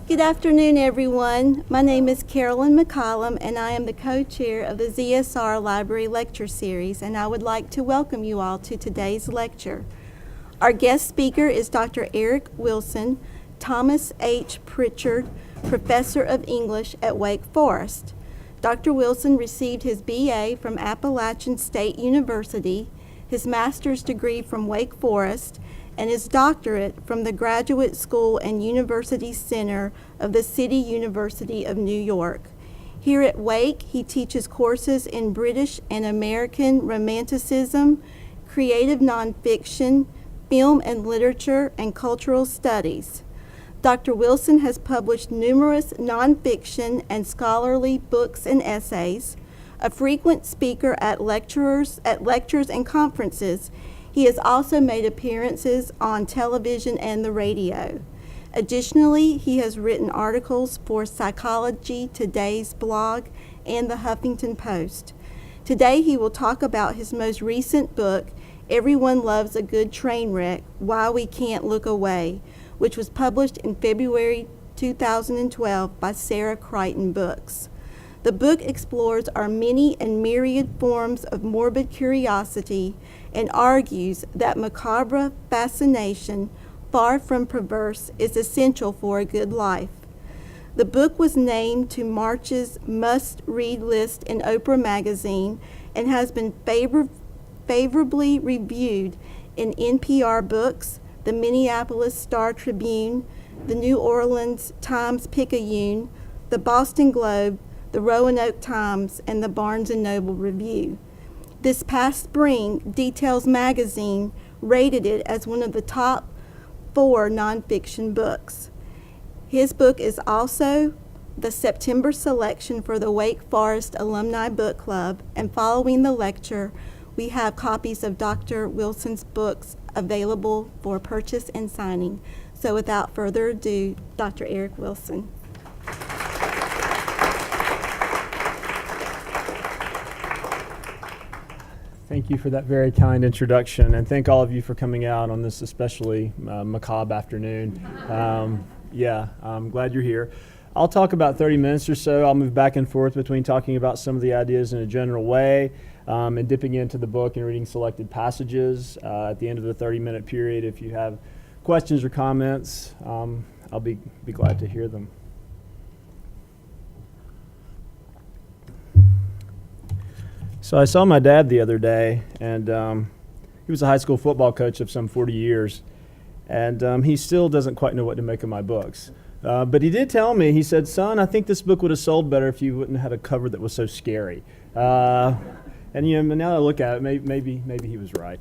Good afternoon, everyone. My name is Carolyn McCollum, and I am the co-chair of the ZSR Library Lecture Series, and I would like to welcome you all to today's lecture. Our guest speaker is Dr. Eric Wilson, Thomas H. Pritchard Professor of English at Wake Forest. Dr. Wilson received his BA from Appalachian State University, his master's degree from Wake Forest, and his doctorate from the Graduate School and University Center of the City University of New York. Here at Wake, he teaches courses in British and American Romanticism, creative nonfiction, film and literature, and cultural studies. Dr. Wilson has published numerous nonfiction and scholarly books and essays, a frequent speaker at lectures and conferences. He has also made appearances on television and the radio. Additionally, he has written articles for Psychology Today's blog and the Huffington Post. Today, he will talk about his most recent book, Everyone Loves a Good Train Wreck, Why We Can't Look Away, which was published in February 2012 by Sarah Crichton Books. The book explores our many and myriad forms of morbid curiosity and argues that macabre fascination, far from perverse, is essential for a good life. The book was named to March's must-read list in Oprah magazine and has been favorably reviewed in NPR Books, the Minneapolis Star-Tribune, the New Orleans Times-Picayune, the Boston Globe, the Roanoke Times, and the Barnes & Noble Review. This past spring, Details magazine rated it as one of the top 4 nonfiction books. His book is also the September selection for the Wake Forest Alumni Book Club, and following the lecture, we have copies of Dr. Wilson's books available for purchase and signing. So without further ado, Dr. Eric Wilson. Thank you for that very kind introduction, and thank all of you for coming out on this especially macabre afternoon. I'm glad you're here. I'll talk about 30 minutes or so. I'll move back and forth between talking about some of the ideas in a general way and dipping into the book and reading selected passages. At the end of the 30-minute period, if you have questions or comments, I'll be glad to hear them. So I saw my dad the other day, and he was a high school football coach of some 40 years, and he still doesn't quite know what to make of my books. But he did tell me, he said, "Son, I think this book would have sold better if you wouldn't have had a cover that was so scary." And now that I look at it, maybe he was right.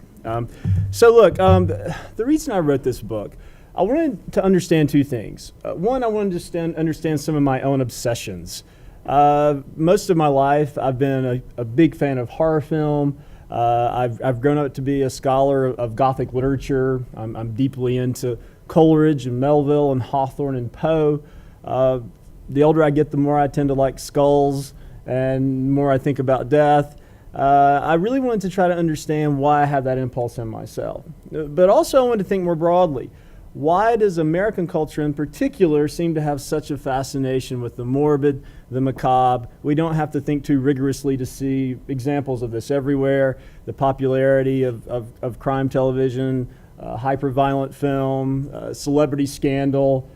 So look, the reason I wrote this book, I wanted to understand 2 things. One, I wanted to understand some of my own obsessions. Most of my life, I've been a big fan of horror film. I've grown up to be a scholar of Gothic literature. I'm deeply into Coleridge and Melville and Hawthorne and Poe. The older I get, the more I tend to like skulls and the more I think about death. I really wanted to try to understand why I have that impulse in myself. But also I wanted to think more broadly. Why does American culture in particular seem to have such a fascination with the morbid, the macabre? We don't have to think too rigorously to see examples of this everywhere. The popularity of crime television, hyper-violent film, celebrity scandal,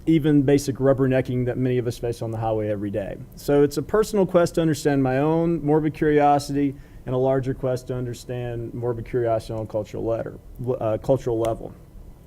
even basic rubbernecking that many of us face on the highway every day. So it's a personal quest to understand my own morbid curiosity and a larger quest to understand morbid curiosity on a cultural level.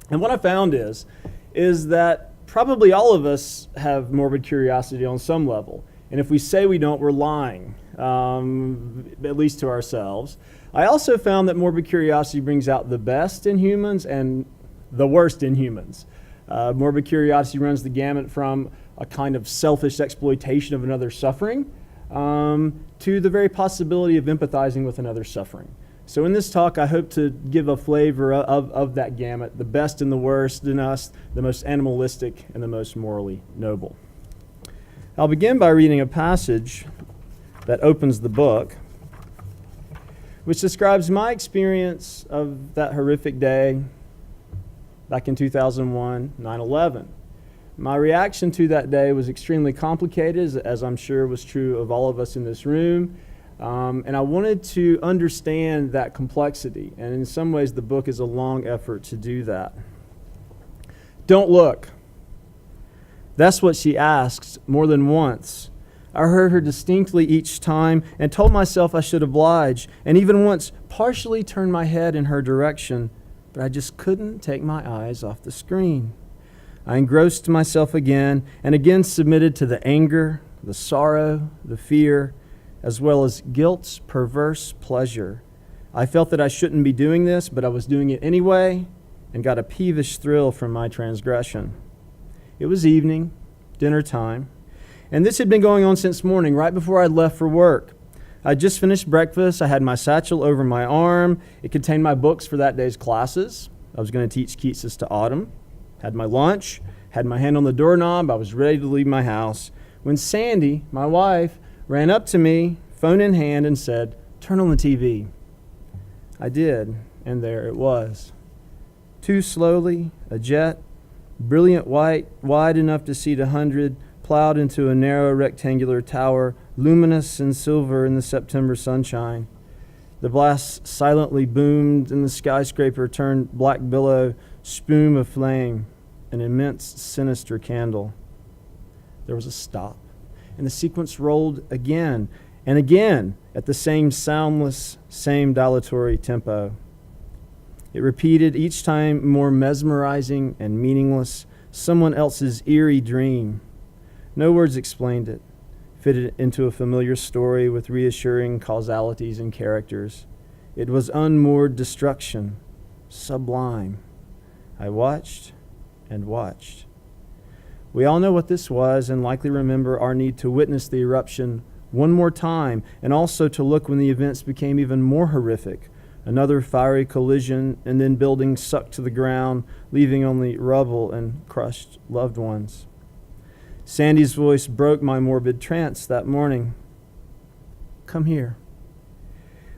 And what I found is that probably all of us have morbid curiosity on some level. And if we say we don't, we're lying, at least to ourselves. I also found that morbid curiosity brings out the best in humans and the worst in humans. Morbid curiosity runs the gamut from a kind of selfish exploitation of another's suffering to the very possibility of empathizing with another's suffering. So in this talk, I hope to give a flavor of that gamut, the best and the worst in us, the most animalistic and the most morally noble. I'll begin by reading a passage that opens the book, which describes my experience of that horrific day back in 2001, 9/11, My reaction to that day was extremely complicated, as I'm sure was true of all of us in this room. And I wanted to understand that complexity. And in some ways, the book is a long effort to do that. Don't look. That's what she asked more than once. I heard her distinctly each time and told myself I should oblige, and even once partially turned my head in her direction, but I just couldn't take my eyes off the screen. I engrossed myself again and again submitted to the anger, the sorrow, the fear, as well as guilt's perverse pleasure. I felt that I shouldn't be doing this, but I was doing it anyway and got a peevish thrill from my transgression. It was evening, dinner time, and this had been going on since morning, right before I left for work. I'd just finished breakfast. I had my satchel over my arm. It contained my books for that day's classes. I was going to teach Keats to Autumn. Had my lunch, had my hand on the doorknob. I was ready to leave my house when Sandy, my wife, ran up to me, phone in hand, and said, "Turn on the TV." I did, and there it was. Too slowly, a jet, brilliant white, wide enough to seat 100, plowed into a narrow rectangular tower, luminous and silver in the September sunshine. The blast silently boomed, and the skyscraper turned black billow, spume of flame, an immense sinister candle. There was a stop, and the sequence rolled again and again at the same soundless, same dilatory tempo. It repeated, each time more mesmerizing and meaningless, someone else's eerie dream. No words explained it, fitted into a familiar story with reassuring causalities and characters. It was unmoored destruction, sublime. I watched and watched. We all know what this was and likely remember our need to witness the eruption one more time and also to look when the events became even more horrific. Another fiery collision and then buildings sucked to the ground, leaving only rubble and crushed loved ones. Sandy's voice broke my morbid trance that morning. "Come here."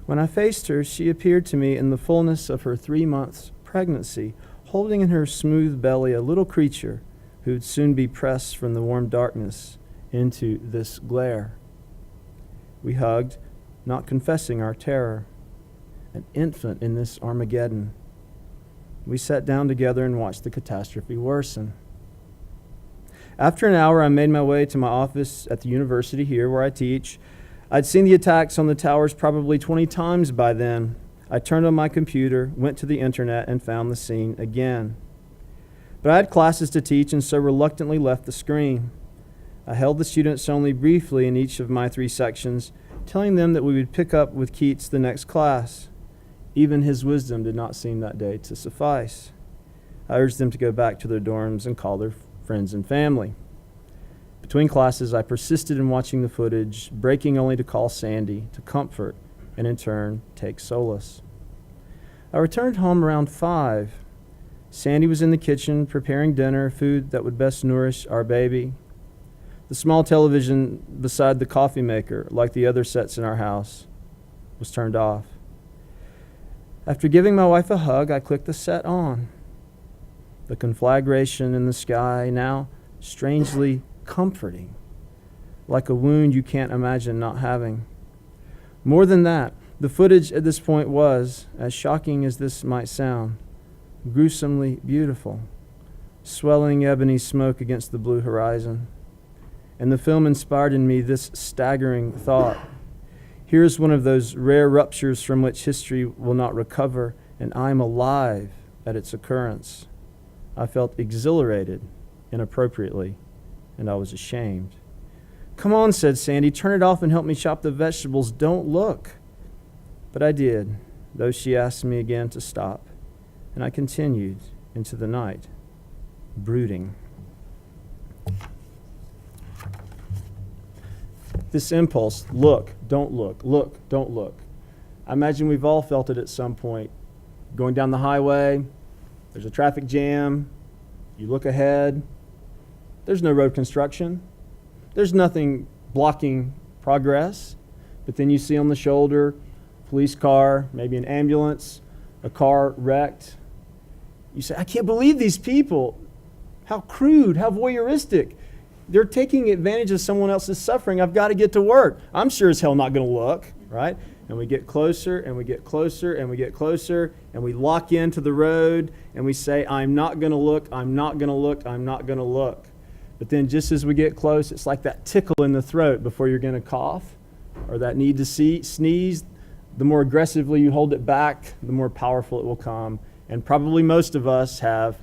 When I faced her, she appeared to me in the fullness of her 3 months pregnancy, holding in her smooth belly a little creature who would soon be pressed from the warm darkness into this glare. We hugged, not confessing our terror. An infant in this Armageddon. We sat down together and watched the catastrophe worsen. After an hour, I made my way to my office at the university here where I teach. I'd seen the attacks on the towers probably 20 times by then. I turned on my computer, went to the internet, and found the scene again. But I had classes to teach and so reluctantly left the screen. I held the students only briefly in each of my 3 sections, telling them that we would pick up with Keats the next class. Even his wisdom did not seem that day to suffice. I urged them to go back to their dorms and call their friends and family. Between classes, I persisted in watching the footage, breaking only to call Sandy, to comfort, and in turn, take solace. I returned home around 5. Sandy was in the kitchen preparing dinner, food that would best nourish our baby. The small television beside the coffee maker, like the other sets in our house, was turned off. After giving my wife a hug, I clicked the set on. The conflagration in the sky, now strangely comforting, like a wound you can't imagine not having. More than that, the footage at this point was, as shocking as this might sound, gruesomely beautiful, swelling ebony smoke against the blue horizon. And the film inspired in me this staggering thought. Here's one of those rare ruptures from which history will not recover, and I'm alive at its occurrence. I felt exhilarated, inappropriately, and I was ashamed. "Come on," said Sandy, "turn it off and help me chop the vegetables. Don't look." But I did, though she asked me again to stop, and I continued into the night, brooding. This impulse, look, don't look, don't look. I imagine we've all felt it at some point. Going down the highway, there's a traffic jam, you look ahead, there's no road construction, there's nothing blocking progress, but then you see on the shoulder, police car, maybe an ambulance, a car wrecked. You say, I can't believe these people. How crude, how voyeuristic. They're taking advantage of someone else's suffering. I've got to get to work. I'm sure as hell not going to look, right? And we get closer, and we get closer, and we get closer, and we lock into the road, and we say, I'm not going to look, I'm not going to look, I'm not going to look. But then just as we get close, it's like that tickle in the throat before you're going to cough, or that need to sneeze. The more aggressively you hold it back, the more powerful it will come. And probably most of us have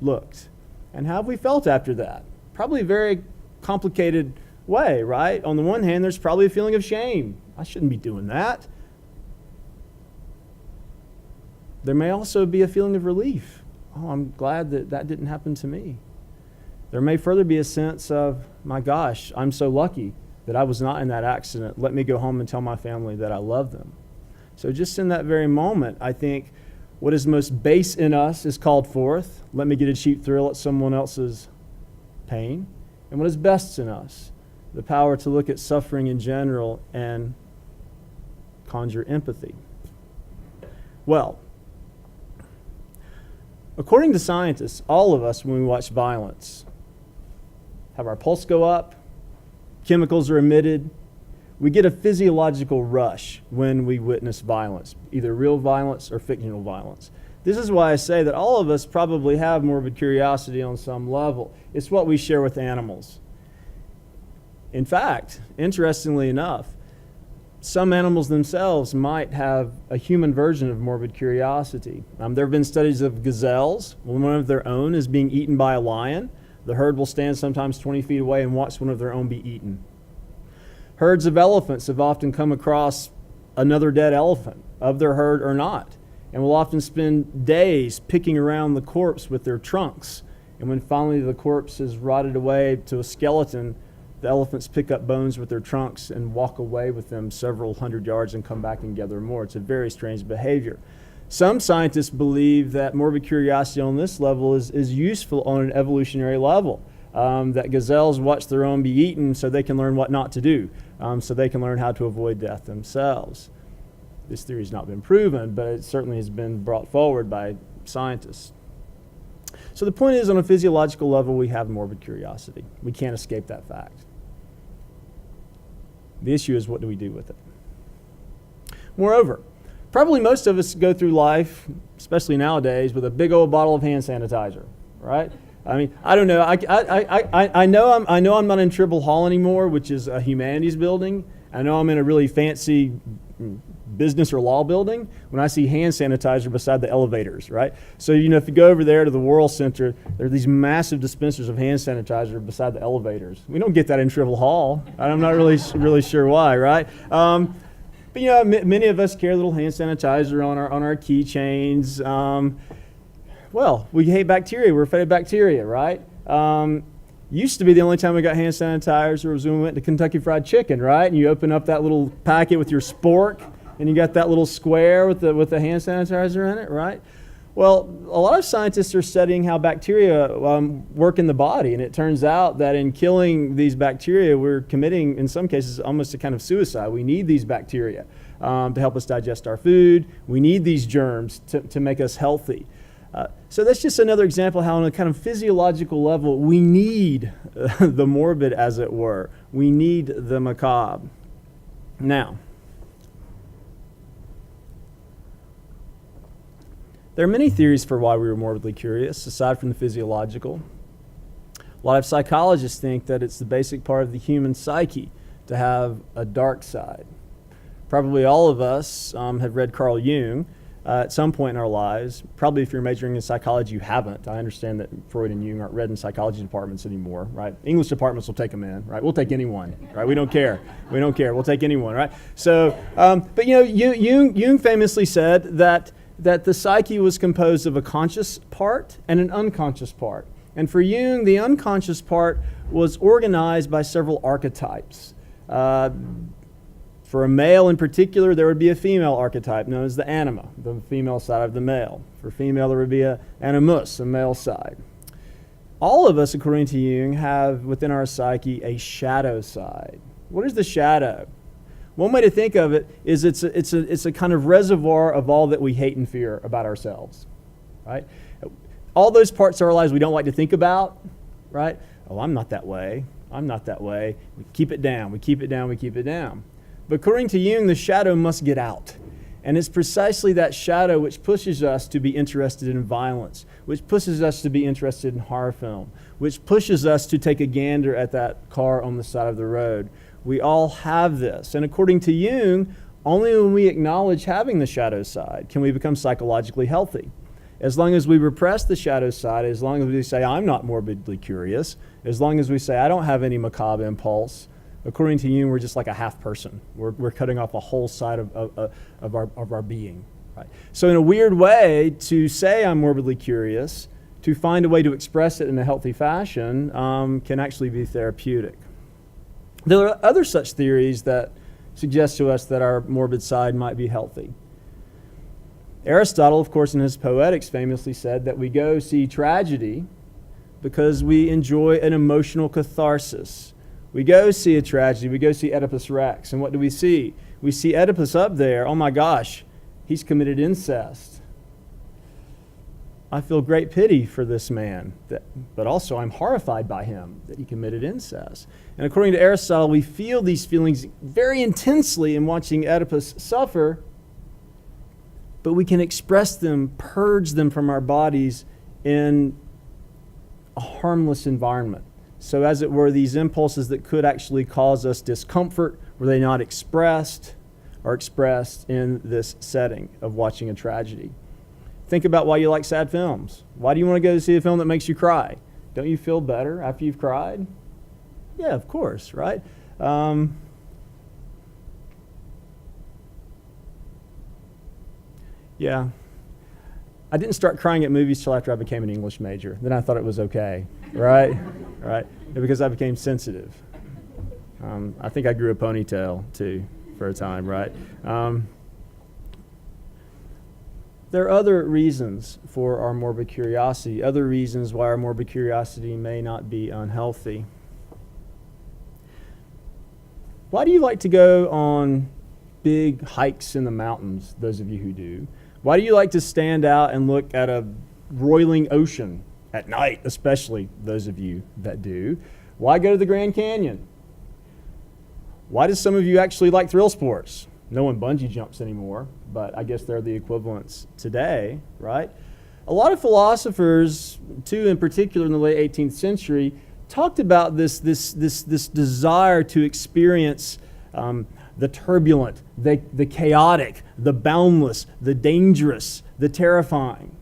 looked. And how have we felt after that? Probably a very complicated way, right? On the one hand, there's probably a feeling of shame. I shouldn't be doing that. There may also be a feeling of relief. Oh, I'm glad that that didn't happen to me. There may further be a sense of, my gosh, I'm so lucky that I was not in that accident. Let me go home and tell my family that I love them. So just in that very moment, I think what is most base in us is called forth. Let me get a cheap thrill at someone else's pain. And what is best in us? The power to look at suffering in general and conjure empathy. Well, according to scientists, all of us, when we watch violence, have our pulse go up, chemicals are emitted. We get a physiological rush when we witness violence, either real violence or fictional violence. This is why I say that all of us probably have morbid curiosity on some level. It's what we share with animals. In fact, interestingly enough, some animals themselves might have a human version of morbid curiosity. There have been studies of gazelles. When one of their own is being eaten by a lion, the herd will stand sometimes 20 feet away and watch one of their own be eaten. Herds of elephants have often come across another dead elephant, of their herd or not, and will often spend days picking around the corpse with their trunks. And when finally the corpse is rotted away to a skeleton, the elephants pick up bones with their trunks and walk away with them several hundred yards and come back and gather more. It's a very strange behavior. Some scientists believe that morbid curiosity on this level is useful on an evolutionary level, that gazelles watch their own be eaten so they can learn what not to do, so they can learn how to avoid death themselves. This theory has not been proven, but it certainly has been brought forward by scientists. So the point is, on a physiological level, we have morbid curiosity. We can't escape that fact. The issue is, what do we do with it? Moreover, probably most of us go through life, especially nowadays, with a big old bottle of hand sanitizer, right? I mean, I don't know. I know I'm not in Tribble Hall anymore, which is a humanities building. I know I'm in a really fancy business or law building when I see hand sanitizer beside the elevators, right? So, if you go over there to the World Center, there are these massive dispensers of hand sanitizer beside the elevators. We don't get that in Tribble Hall. I'm not really sure why, right? But many of us carry a little hand sanitizer on our keychains. Well, we hate bacteria. We're afraid of bacteria, right? Used to be the only time we got hand sanitizer was when we went to Kentucky Fried Chicken, right? And you open up that little packet with your spork, and you got that little square with the hand sanitizer in it, right? Well, a lot of scientists are studying how bacteria work in the body, and it turns out that in killing these bacteria, we're committing, in some cases, almost a kind of suicide. We need these bacteria to help us digest our food. We need these germs to make us healthy. So that's just another example how on a kind of physiological level, we need the morbid, as it were. We need the macabre. Now, there are many theories for why we were morbidly curious, aside from the physiological. A lot of psychologists think that it's the basic part of the human psyche to have a dark side. Probably all of us have read Carl Jung at some point in our lives. Probably if you're majoring in psychology, you haven't. I understand that Freud and Jung aren't read in psychology departments anymore, right? English departments will take them in, right? We'll take anyone, right? We don't care. We don't care. We'll take anyone, right? So, but Jung famously said that the psyche was composed of a conscious part and an unconscious part. And for Jung, the unconscious part was organized by several archetypes. For a male in particular, there would be a female archetype known as the anima, the female side of the male. For female, there would be an animus, a male side. All of us, according to Jung, have within our psyche a shadow side. What is the shadow? One way to think of it is it's a kind of reservoir of all that we hate and fear about ourselves, right? all those parts of our lives we don't like to think about, right? Oh, I'm not that way. I'm not that way. We keep it down. We keep it down. We keep it down. But according to Jung, the shadow must get out. And it's precisely that shadow which pushes us to be interested in violence, which pushes us to be interested in horror film, which pushes us to take a gander at that car on the side of the road. We all have this. And according to Jung, only when we acknowledge having the shadow side can we become psychologically healthy. As long as we repress the shadow side, as long as we say, I'm not morbidly curious, as long as we say, I don't have any macabre impulse, according to Jung, we're just like a half person. We're cutting off a whole side of our being. Right? So in a weird way, to say I'm morbidly curious, to find a way to express it in a healthy fashion, can actually be therapeutic. There are other such theories that suggest to us that our morbid side might be healthy. Aristotle, of course, in his Poetics famously said that we go see tragedy because we enjoy an emotional catharsis. We go see a tragedy, we go see Oedipus Rex, and what do we see? We see Oedipus up there, oh my gosh, he's committed incest. I feel great pity for this man, but also I'm horrified by him that he committed incest. And according to Aristotle, we feel these feelings very intensely in watching Oedipus suffer, but we can express them, purge them from our bodies in a harmless environment. So as it were, these impulses that could actually cause us discomfort, were they not expressed, are expressed in this setting of watching a tragedy. Think about why you like sad films. Why do you want to go see a film that makes you cry? Don't you feel better after you've cried? Yeah, of course, right? Yeah. I didn't start crying at movies till after I became an English major. Then I thought it was okay, right? Right? Because I became sensitive. I think I grew a ponytail, too, for a time, right? There are other reasons for our morbid curiosity, other reasons why our morbid curiosity may not be unhealthy. Why do you like to go on big hikes in the mountains, those of you who do? Why do you like to stand out and look at a roiling ocean at night, especially those of you that do? Why go to the Grand Canyon? Why do some of you actually like thrill sports? No one bungee jumps anymore, but I guess they're the equivalents today, right? A lot of philosophers, too, in particular in the late 18th century, talked about this desire to experience the turbulent, the chaotic, the boundless, the dangerous, the terrifying.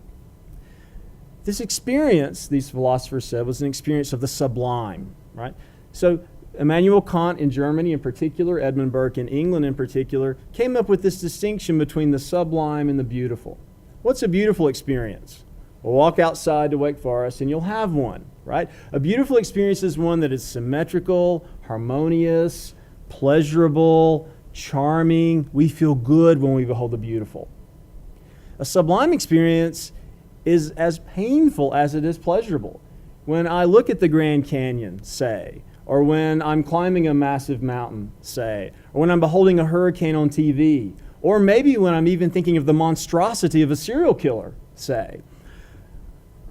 This experience, these philosophers said, was an experience of the sublime, right? So Immanuel Kant in Germany in particular, Edmund Burke in England in particular, came up with this distinction between the sublime and the beautiful. What's a beautiful experience? Well, walk outside to Wake Forest and you'll have one, right? A beautiful experience is one that is symmetrical, harmonious, pleasurable, charming. We feel good when we behold the beautiful. A sublime experience is as painful as it is pleasurable. When I look at the Grand Canyon, say, or when I'm climbing a massive mountain, say, or when I'm beholding a hurricane on TV, or maybe when I'm even thinking of the monstrosity of a serial killer, say,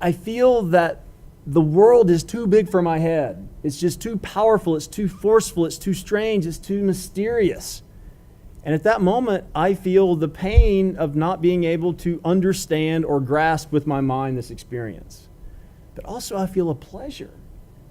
I feel that the world is too big for my head. It's just too powerful, it's too forceful, it's too strange, it's too mysterious. And at that moment, I feel the pain of not being able to understand or grasp with my mind this experience. But also I feel a pleasure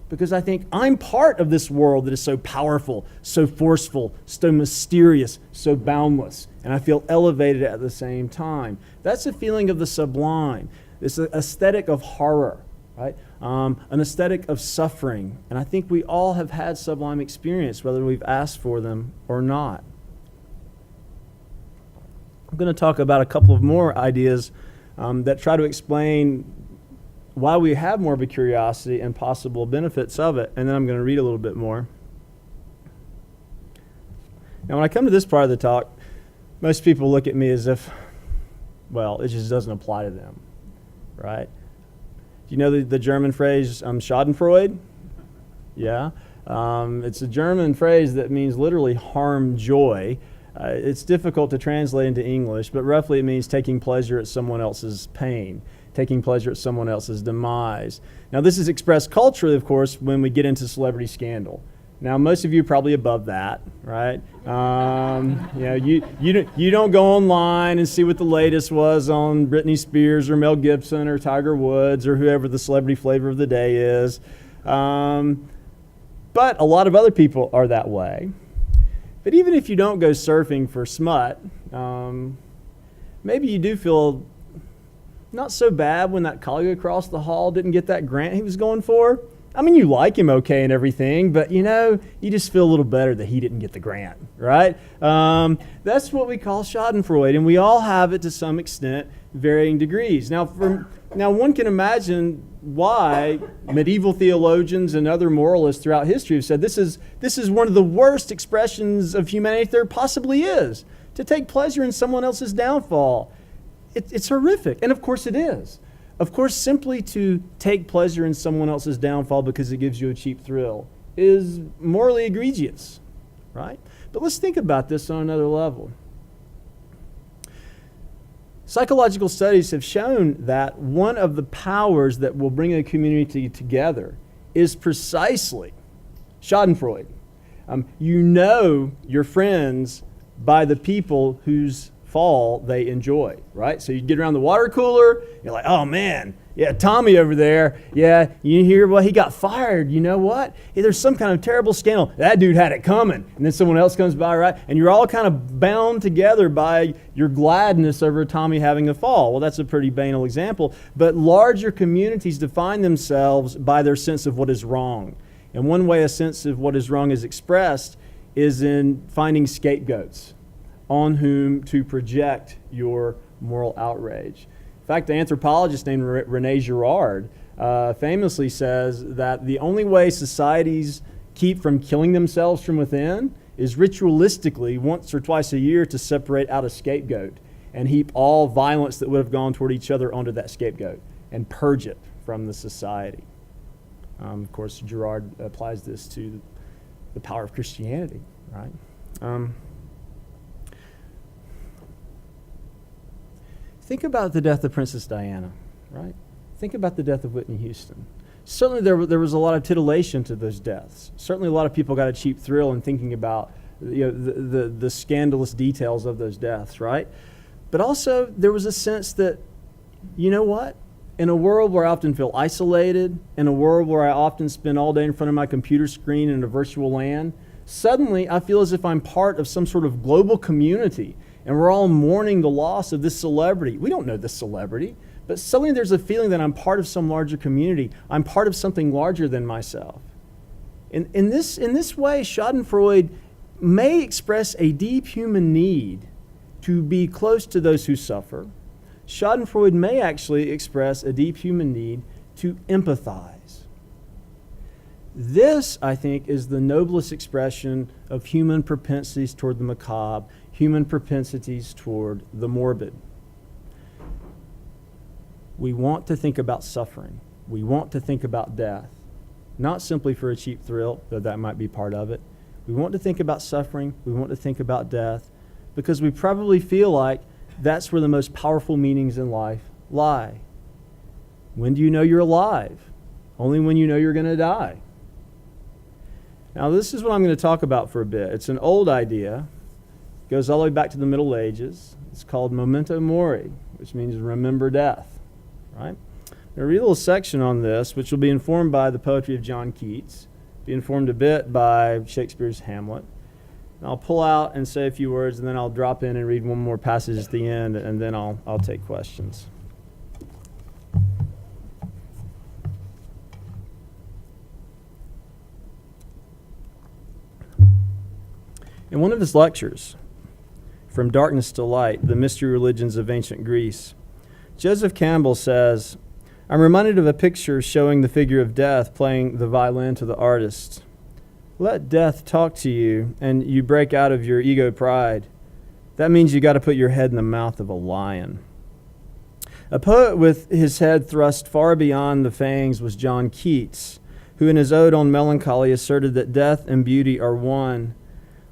because I think I'm part of this world that is so powerful, so forceful, so mysterious, so boundless. And I feel elevated at the same time. That's a feeling of the sublime. This aesthetic of horror, right? An aesthetic of suffering. And I think we all have had sublime experience, whether we've asked for them or not. I'm going to talk about a couple of more ideas that try to explain why we have morbid curiosity and possible benefits of it, and then I'm going to read a little bit more. Now, when I come to this part of the talk, most people look at me as if, well, it just doesn't apply to them, right? Do you know the German phrase, Schadenfreude? Yeah. It's a German phrase that means literally harm joy. It's difficult to translate into English, but roughly it means taking pleasure at someone else's pain. taking pleasure at someone else's demise. Now, this is expressed culturally, of course, when we get into celebrity scandal. Now, most of you are probably above that, right? You don't go online and see what the latest was on Britney Spears or Mel Gibson or Tiger Woods or whoever the celebrity flavor of the day is. But a lot of other people are that way. But even if you don't go surfing for smut, maybe you do feel not so bad when that colleague across the hall didn't get that grant he was going for. I mean, you like him okay and everything, but you just feel a little better that he didn't get the grant, right? That's what we call Schadenfreude, and we all have it to some extent, varying degrees. Now, one can imagine why medieval theologians and other moralists throughout history have said this is one of the worst expressions of humanity there possibly is, to take pleasure in someone else's downfall. It's horrific, and of course it is. Of course, simply to take pleasure in someone else's downfall because it gives you a cheap thrill is morally egregious, right? But let's think about this on another level. Psychological studies have shown that one of the powers that will bring a community together is precisely Schadenfreude. You know your friends by the people whose fall they enjoy, right? So you get around the water cooler, you're like, oh man, yeah, Tommy over there, yeah, you hear, well, he got fired. You know what? Hey, there's some kind of terrible scandal. That dude had it coming. And then someone else comes by, right? And you're all kind of bound together by your gladness over Tommy having a fall. Well, that's a pretty banal example. But larger communities define themselves by their sense of what is wrong. And one way a sense of what is wrong is expressed is in finding scapegoats on whom to project your moral outrage. In fact, an anthropologist named René Girard famously says that the only way societies keep from killing themselves from within is ritualistically, once or twice a year, to separate out a scapegoat and heap all violence that would have gone toward each other onto that scapegoat and purge it from the society. Of course, Girard applies this to the power of Christianity, right? Think about the death of Princess Diana, right? Think about the death of Whitney Houston. Certainly there was a lot of titillation to those deaths. Certainly a lot of people got a cheap thrill in thinking about the scandalous details of those deaths, right? But also there was a sense that, you know what? In a world where I often feel isolated, in a world where I often spend all day in front of my computer screen in a virtual land, suddenly I feel as if I'm part of some sort of global community. And we're all mourning the loss of this celebrity. We don't know this celebrity, but suddenly there's a feeling that I'm part of some larger community. I'm part of something larger than myself. In this way, Schadenfreude may express a deep human need to be close to those who suffer. Schadenfreude may actually express a deep human need to empathize. This, I think, is the noblest expression of human propensities toward the macabre, human propensities toward the morbid. We want to think about suffering. We want to think about death, not simply for a cheap thrill, though that might be part of it. We want to think about suffering. We want to think about death because we probably feel like that's where the most powerful meanings in life lie. When do you know you're alive? Only when you know you're going to die. Now, this is what I'm going to talk about for a bit. It's an old idea. It goes all the way back to the Middle Ages. It's called Memento mori, which means remember death, right? I'm going to read a little section on this, which will be informed by the poetry of John Keats, be informed a bit by Shakespeare's Hamlet. And I'll pull out and say a few words, and then I'll drop in and read one more passage at the end, and then I'll take questions. In one of his lectures, From Darkness to Light, The Mystery Religions of Ancient Greece, Joseph Campbell says, I'm reminded of a picture showing the figure of death playing the violin to the artist. Let death talk to you, and you break out of your ego pride. That means you got to put your head in the mouth of a lion. A poet with his head thrust far beyond the fangs was John Keats, who in his Ode on Melancholy asserted that death and beauty are one.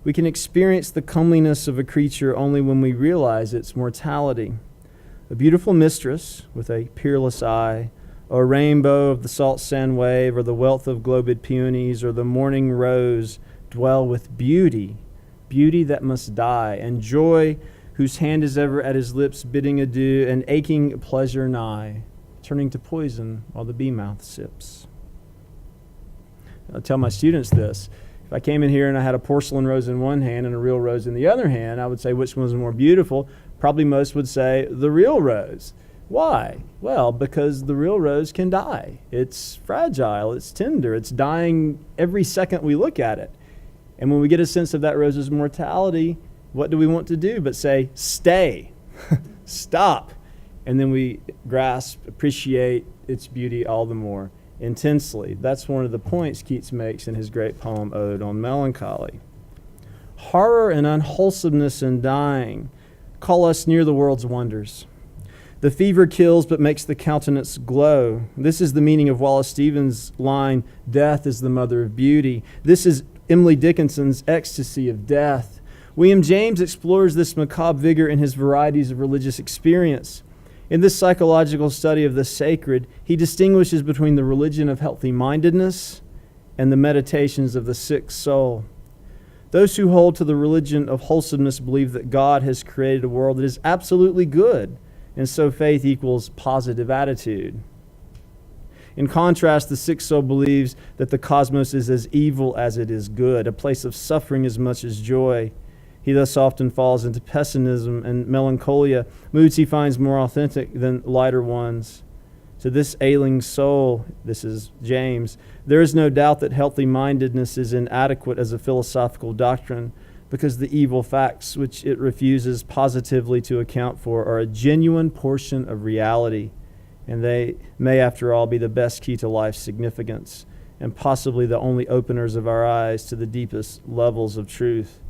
We can experience the comeliness of a creature only when we realize its mortality. A beautiful mistress with a peerless eye, or a rainbow of the salt sand wave, or the wealth of globed peonies, or the morning rose dwell with beauty, beauty that must die, and joy whose hand is ever at his lips bidding adieu, and aching pleasure nigh, turning to poison while the bee-mouth sips. I tell my students this. If I came in here and I had a porcelain rose in one hand and a real rose in the other hand, I would say which one was more beautiful. Probably most would say the real rose. Why? Well, because the real rose can die. It's fragile, it's tender, it's dying every second we look at it. And when we get a sense of that rose's mortality, what do we want to do but say, stay, stop. And then we grasp, appreciate its beauty all the more intensely. That's one of the points Keats makes in his great poem, Ode on Melancholy. Horror and unwholesomeness in dying call us near the world's wonders. The fever kills but makes the countenance glow. This is the meaning of Wallace Stevens' line, death is the mother of beauty. This is Emily Dickinson's ecstasy of death. William James explores this macabre vigor in his Varieties of Religious Experience. In this psychological study of the sacred, he distinguishes between the religion of healthy-mindedness and the meditations of the sick soul. Those who hold to the religion of wholesomeness believe that God has created a world that is absolutely good, and so faith equals positive attitude. In contrast, the sick soul believes that the cosmos is as evil as it is good, a place of suffering as much as joy. He thus often falls into pessimism and melancholia, moods he finds more authentic than lighter ones. To this ailing soul, this is James, there is no doubt that healthy-mindedness is inadequate as a philosophical doctrine, because the evil facts which it refuses positively to account for are a genuine portion of reality, and they may, after all, be the best key to life's significance, and possibly the only openers of our eyes to the deepest levels of truth.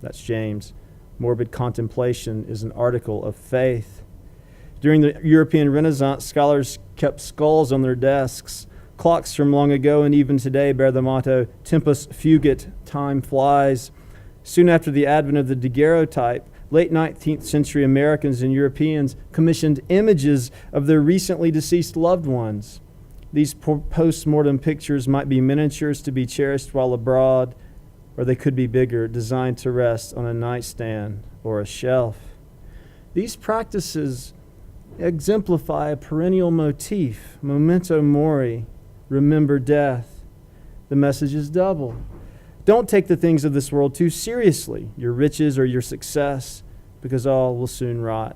That's James. Morbid contemplation is an article of faith. During the European Renaissance, scholars kept skulls on their desks. Clocks from long ago and even today bear the motto, Tempus fugit, time flies. Soon after the advent of the daguerreotype, late 19th century Americans and Europeans commissioned images of their recently deceased loved ones. These post-mortem pictures might be miniatures to be cherished while abroad, or they could be bigger, designed to rest on a nightstand or a shelf. These practices exemplify a perennial motif, memento mori, remember death. The message is double. Don't take the things of this world too seriously, your riches or your success, because all will soon rot.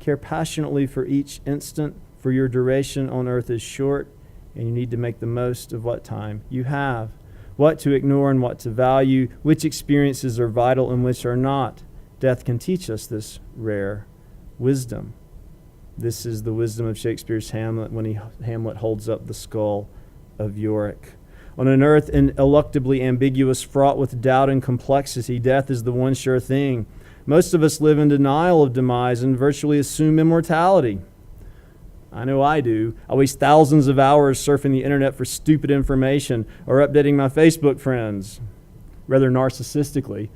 Care passionately for each instant, for your duration on earth is short, and you need to make the most of what time you have. What to ignore and what to value, which experiences are vital and which are not. Death can teach us this rare wisdom. This is the wisdom of Shakespeare's Hamlet when Hamlet holds up the skull of Yorick. On an earth ineluctably ambiguous, fraught with doubt and complexity, death is the one sure thing. Most of us live in denial of demise and virtually assume immortality. I know I do. I waste thousands of hours surfing the internet for stupid information or updating my Facebook friends, rather narcissistically,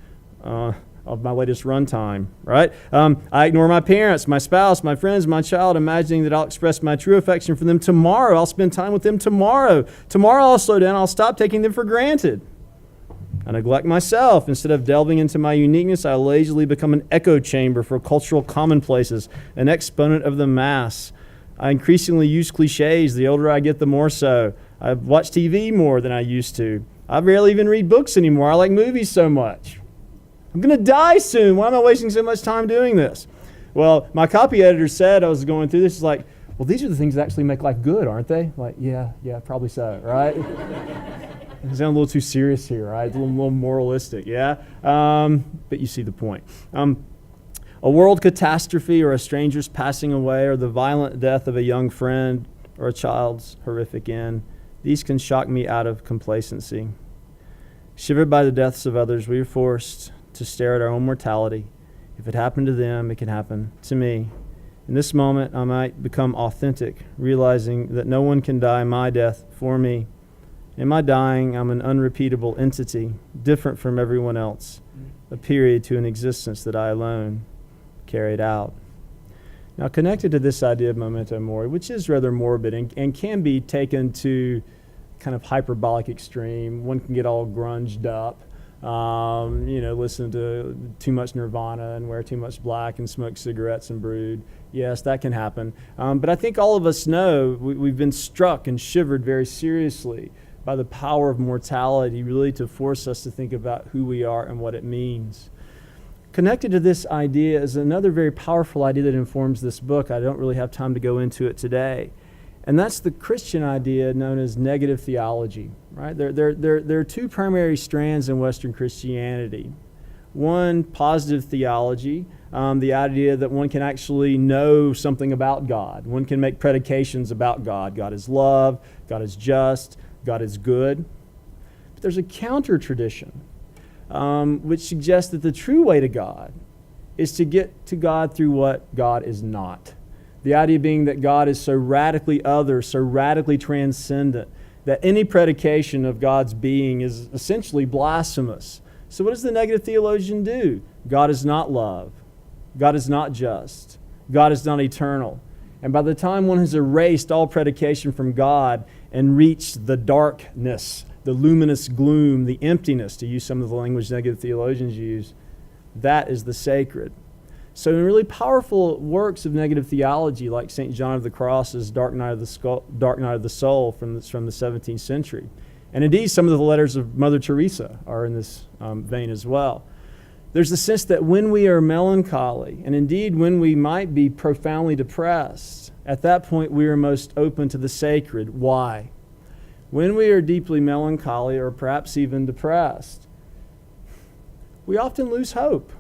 of my latest runtime, right? I ignore my parents, my spouse, my friends, my child, imagining that I'll express my true affection for them tomorrow. I'll spend time with them tomorrow. Tomorrow I'll slow down. I'll stop taking them for granted. I neglect myself. Instead of delving into my uniqueness, I lazily become an echo chamber for cultural commonplaces, an exponent of the mass. I increasingly use cliches. The older I get, the more so. I watch TV more than I used to. I rarely even read books anymore. I like movies so much. I'm going to die soon. Why am I wasting so much time doing this? Well, my copy editor said, I was going through this, like, well, these are the things that actually make life good, aren't they? Like, yeah, probably so, right? I sound a little too serious here, right? It's a little moralistic, yeah? But you see the point. A world catastrophe or a stranger's passing away or the violent death of a young friend or a child's horrific end, these can shock me out of complacency. Shivered by the deaths of others, we are forced to stare at our own mortality. If it happened to them, it can happen to me. In this moment, I might become authentic, realizing that no one can die my death for me. In my dying, I'm an unrepeatable entity, different from everyone else, a period to an existence that I alone carried out. Now, connected to this idea of memento mori, which is rather morbid and can be taken to kind of hyperbolic extreme. One can get all grunged up, listen to too much Nirvana and wear too much black and smoke cigarettes and brood. Yes, that can happen. But I think all of us know we've been struck and shivered very seriously by the power of mortality, really to force us to think about who we are and what it means. Connected to this idea is another very powerful idea that informs this book. I don't really have time to go into it today. And that's the Christian idea known as negative theology, right? There are two primary strands in Western Christianity. One, positive theology, the idea that one can actually know something about God. One can make predications about God. God is love, God is just, God is good. But there's a counter tradition, which suggests that the true way to God is to get to God through what God is not. The idea being that God is so radically other, so radically transcendent, that any predication of God's being is essentially blasphemous. So what does the negative theologian do? God is not love. God is not just. God is not eternal. And by the time one has erased all predication from God and reached the darkness, the luminous gloom, the emptiness, to use some of the language negative theologians use, that is the sacred. So in really powerful works of negative theology, like St. John of the Cross's Dark Night of the Soul from the 17th century, and indeed some of the letters of Mother Teresa are in this vein as well. There's a sense that when we are melancholy, and indeed when we might be profoundly depressed, at that point we are most open to the sacred. Why? When we are deeply melancholy or perhaps even depressed, we often lose hope.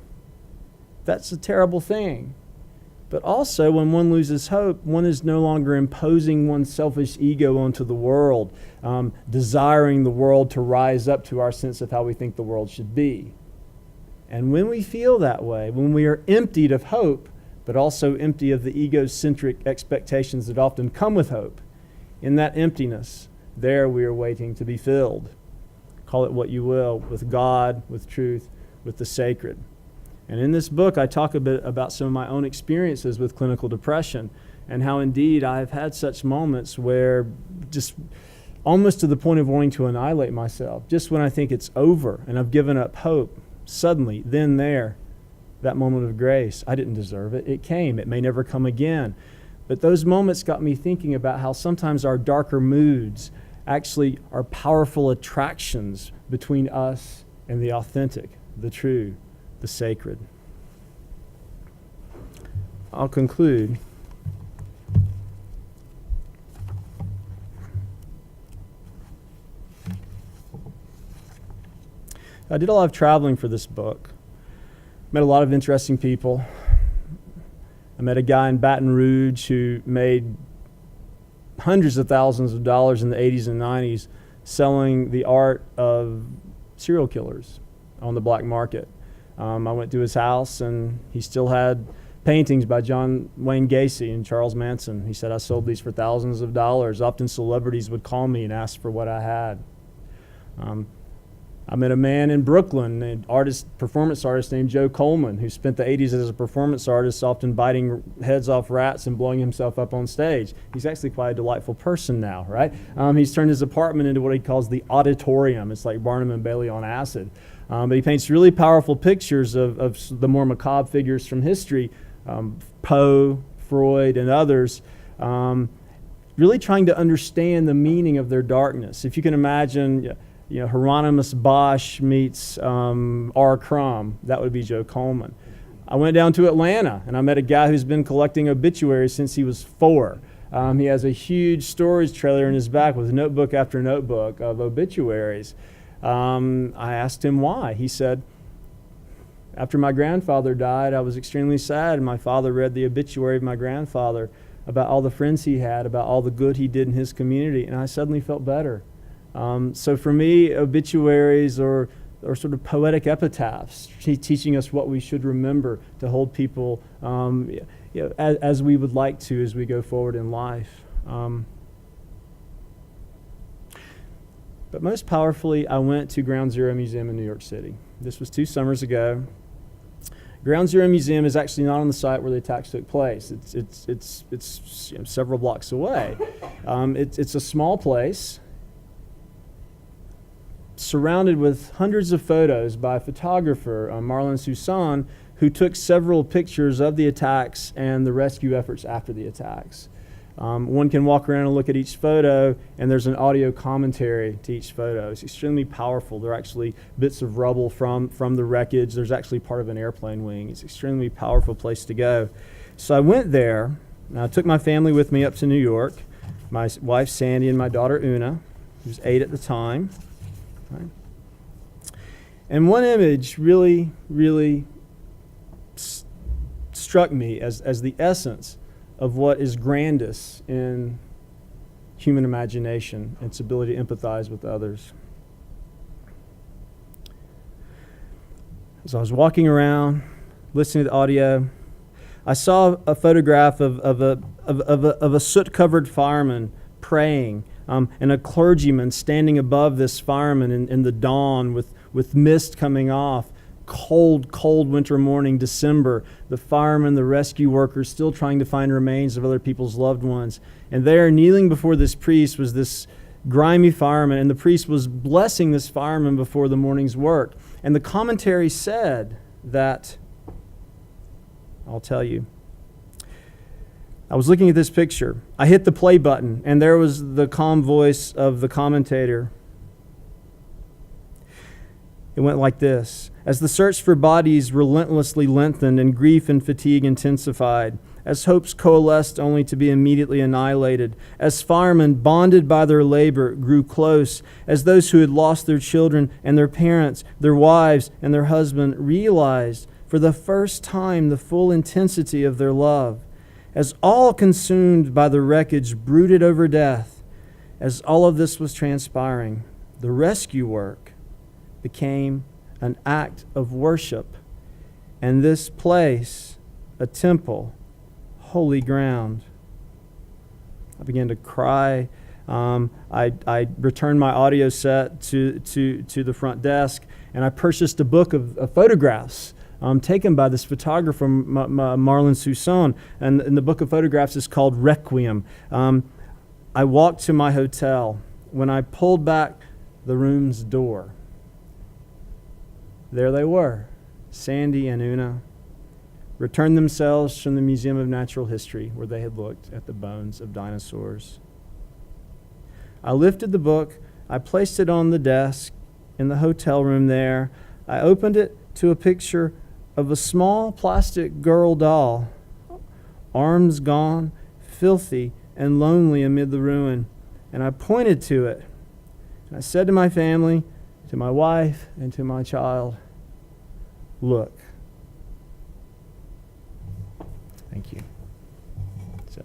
That's a terrible thing. But also, when one loses hope, one is no longer imposing one's selfish ego onto the world, desiring the world to rise up to our sense of how we think the world should be. And when we feel that way, when we are emptied of hope, but also empty of the egocentric expectations that often come with hope, in that emptiness, there we are waiting to be filled. Call it what you will, with God, with truth, with the sacred. And in this book, I talk a bit about some of my own experiences with clinical depression and how indeed I've had such moments where just almost to the point of wanting to annihilate myself, just when I think it's over and I've given up hope, suddenly, then there, that moment of grace, I didn't deserve it. It came. It may never come again. But those moments got me thinking about how sometimes our darker moods actually are powerful attractions between us and the authentic, the true, the sacred. I'll conclude. I did a lot of traveling for this book. Met a lot of interesting people. I met a guy in Baton Rouge who made hundreds of thousands of dollars in the 80s and 90s selling the art of serial killers on the black market. I went to his house and he still had paintings by John Wayne Gacy and Charles Manson. He said, I sold these for thousands of dollars. Often celebrities would call me and ask for what I had. I met a man in Brooklyn, an performance artist named Joe Coleman, who spent the 80s as a performance artist, often biting heads off rats and blowing himself up on stage. He's actually quite a delightful person now, right? He's turned his apartment into what he calls the auditorium. It's like Barnum and Bailey on acid. But he paints really powerful pictures of the more macabre figures from history, Poe, Freud, and others, really trying to understand the meaning of their darkness. If you can imagine, Hieronymus Bosch meets R. Crumb, that would be Joe Coleman. I went down to Atlanta and I met a guy who's been collecting obituaries since he was 4. He has a huge storage trailer in his back with notebook after notebook of obituaries. I asked him why. He said, after my grandfather died, I was extremely sad. My father read the obituary of my grandfather about all the friends he had, about all the good he did in his community, and I suddenly felt better. So for me, obituaries or sort of poetic epitaphs, teaching us what we should remember to hold people as we would like to as we go forward in life. But most powerfully, I went to Ground Zero Museum in New York City. This was 2 summers ago. Ground Zero Museum is actually not on the site where the attacks took place. It's several blocks away. It's a small place surrounded with hundreds of photos by a photographer, Marlon Soussan, who took several pictures of the attacks and the rescue efforts after the attacks. One can walk around and look at each photo, and there's an audio commentary to each photo. It's extremely powerful. There are actually bits of rubble from the wreckage. There's actually part of an airplane wing. It's an extremely powerful place to go. So I went there, and I took my family with me up to New York, my wife Sandy and my daughter Una, who was 8 at the time. Right? And one image really, really struck me as the essence of what is grandest in human imagination and its ability to empathize with others. As I was walking around, listening to the audio, I saw a photograph of a soot-covered fireman praying, and a clergyman standing above this fireman in the dawn with mist coming off. Cold winter morning, December. The firemen, the rescue workers still trying to find remains of other people's loved ones. And there, kneeling before this priest, was this grimy fireman, and the priest was blessing this fireman before the morning's work. And the commentary said that, I'll tell you, I was looking at this picture. I hit the play button, and there was the calm voice of the commentator. It went like this. As the search for bodies relentlessly lengthened and grief and fatigue intensified, as hopes coalesced only to be immediately annihilated, as firemen, bonded by their labor, grew close, as those who had lost their children and their parents, their wives and their husband realized for the first time the full intensity of their love, as all consumed by the wreckage brooded over death, as all of this was transpiring, the rescue work became an act of worship, and this place a temple, holy ground. I began to cry. I returned my audio set to the front desk, and I purchased a book of photographs taken by this photographer, Marlon Soussan, and the book of photographs is called Requiem. I walked to my hotel. When I pulled back the room's door, there they were, Sandy and Una, returned themselves from the Museum of Natural History where they had looked at the bones of dinosaurs. I lifted the book, I placed it on the desk in the hotel room there. I opened it to a picture of a small plastic girl doll, arms gone, filthy and lonely amid the ruin. And I pointed to it. And I said to my family, to my wife, and to my child, look. Thank you. So.